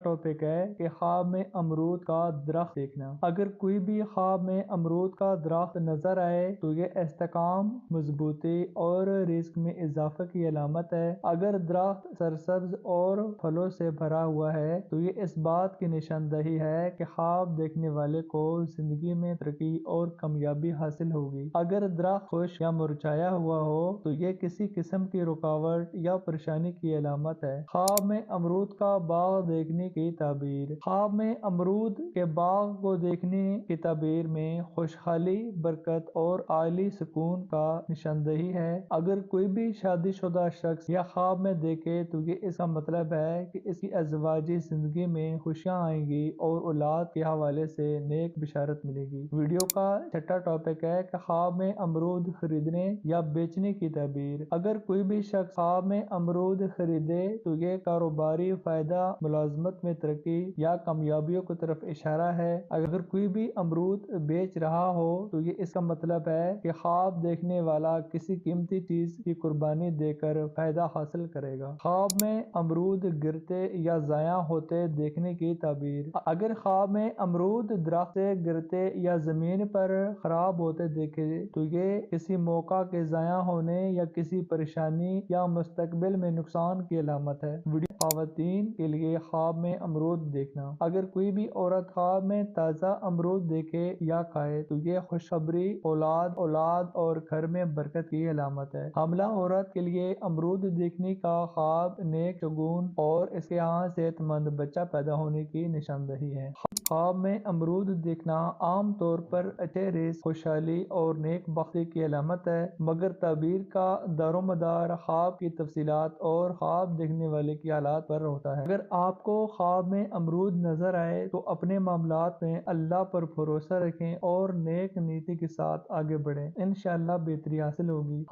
Topic ہے کہ خواب میں امرود کا درخت دیکھنا۔ اگر کوئی بھی خواب میں امرود کا درخت نظر آئے تو یہ استحکام، مضبوطی اور رزق میں اضافہ کی علامت ہے۔ اگر درخت سرسبز اور پھلوں سے بھرا ہوا ہے تو یہ اس بات کی نشاندہی ہے کہ خواب دیکھنے والے کو زندگی میں ترقی اور کامیابی حاصل ہوگی۔ اگر درخت خشک یا مرجھایا ہوا ہو تو یہ کسی قسم کی رکاوٹ یا پریشانی کی علامت ہے۔ خواب میں امرود کا باغ دیکھنے کی تعبیر۔ خواب میں امرود کے باغ کو دیکھنے کی تعبیر میں خوشحالی، برکت اور عالی سکون کا نشاندہی ہے۔ اگر کوئی بھی شادی شدہ شخص یہ خواب میں دیکھے تو یہ اس کا مطلب ہے کہ اس کی ازدواجی زندگی میں خوشیاں آئیں گی اور اولاد کے حوالے سے نیک بشارت ملے گی۔ ویڈیو کا چھٹا ٹاپک ہے کہ خواب میں امرود خریدنے یا بیچنے کی تعبیر۔ اگر کوئی بھی شخص خواب میں امرود خریدے تو یہ کاروباری فائدہ، ملازمت میں ترقی یا کامیابیوں کی طرف اشارہ ہے۔ اگر کوئی بھی امرود بیچ رہا ہو تو یہ اس کا مطلب ہے کہ خواب دیکھنے والا کسی قیمتی چیز کی قربانی دے کر فائدہ حاصل کرے گا۔ خواب میں امرود گرتے یا ضائع ہوتے دیکھنے کی تعبیر۔ اگر خواب میں امرود درخت سے گرتے یا زمین پر خراب ہوتے دیکھے تو یہ کسی موقع کے ضائع ہونے یا کسی پریشانی یا مستقبل میں نقصان کی علامت ہے۔ ویڈیو خواتین کے لیے خواب میں امرود دیکھنا۔ اگر کوئی بھی عورت خواب میں تازہ امرود دیکھے یا کھائے تو یہ خوشخبری، اولاد اور گھر میں برکت کی علامت ہے۔ حاملہ عورت کے لیے امرود دیکھنے کا خواب نیک شگون اور اس کے یہاں صحت مند بچہ پیدا ہونے کی نشاندہی ہے۔ خواب میں امرود دیکھنا عام طور پر اچھے رزق، خوشحالی اور نیک بختی کی علامت ہے، مگر تعبیر کا دارومدار خواب کی تفصیلات اور خواب دیکھنے والے کی حالات پر ہوتا ہے۔ اگر آپ کو خواب میں امرود نظر آئے تو اپنے معاملات میں اللہ پر بھروسہ رکھیں اور نیک نیتی کے ساتھ آگے بڑھیں، انشاءاللہ بہتری حاصل ہوگی۔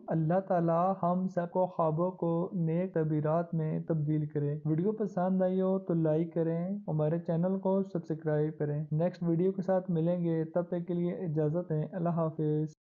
اللہ تعالیٰ ہم سب کو خوابوں کو نیک تعبیرات میں تبدیل کرے۔ ویڈیو پسند آئی ہو تو لائک کریں، ہمارے چینل کو سبسکرائب کریں۔ نیکسٹ ویڈیو کے ساتھ ملیں گے، تب تک کے لیے اجازت دیں۔ اللہ حافظ۔